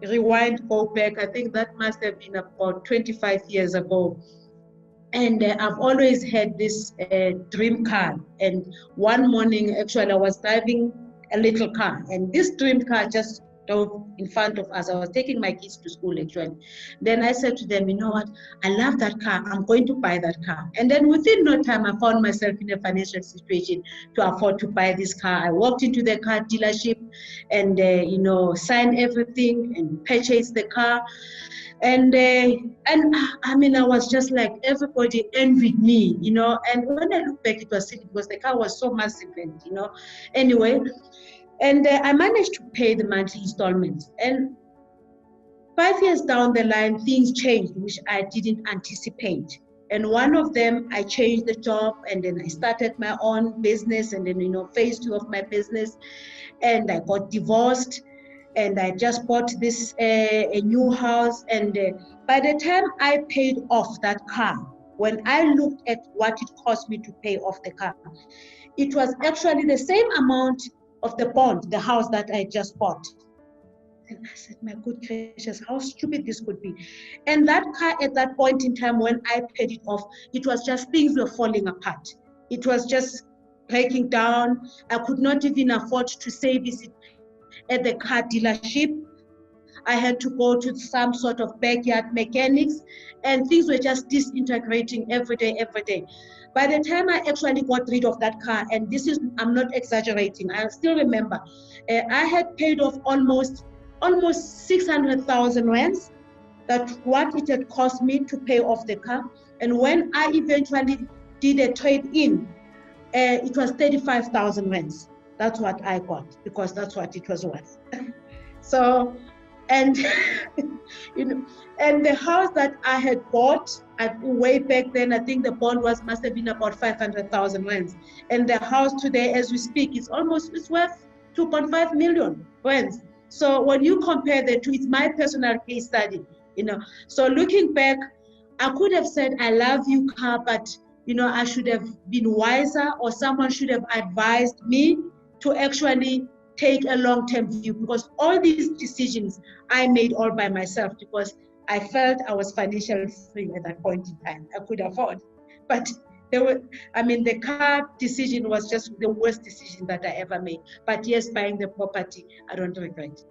rewind, go back. I think that must have been about 25 years ago. And I've always had this dream car. And one morning, actually, I was driving a little car, and this dream car just drove in front of us. I was taking my kids to school, actually. Then I said to them, you know what? I love that car. I'm going to buy that car. And then within no time, I found myself in a financial situation to afford to buy this car. I walked into the car dealership and, signed everything and purchased the car. And I mean, I was just like, everybody envied me, and when I look back, it was silly because the car was so massive, and anyway. And I managed to pay the monthly installments, and 5 years down the line, things changed, which I didn't anticipate. And one of them, I changed the job, and then I started my own business, and then, phase 2 of my business, and I got divorced. And I just bought this a new house, and by the time I paid off that car, when I looked at what it cost me to pay off the car, it was actually the same amount of the bond, the house that I just bought. And I said, my good gracious, how stupid this could be. And that car at that point in time, when I paid it off, it was just things were falling apart. It was just breaking down. I could not even afford to service it at the car dealership. I had to go to some sort of backyard mechanics, and things were just disintegrating every day. By the time I actually got rid of that car, and I'm not exaggerating, I still remember, I had paid off almost 600,000 rands. That's what it had cost me to pay off the car. And when I eventually did a trade-in, it was 35,000 rands. That's what I got, because that's what it was worth. So, and and the house that I had bought way back then, I think the bond must have been about 500,000 rands. And the house today, as we speak, it's worth 2.5 million rands. So when you compare the two, it's my personal case study, So looking back, I could have said, I love you, car, but I should have been wiser, or someone should have advised me to actually take a long-term view, because all these decisions I made all by myself, because I felt I was financially free at that point in time. I could afford, but the car decision was just the worst decision that I ever made. But yes, buying the property, I don't regret.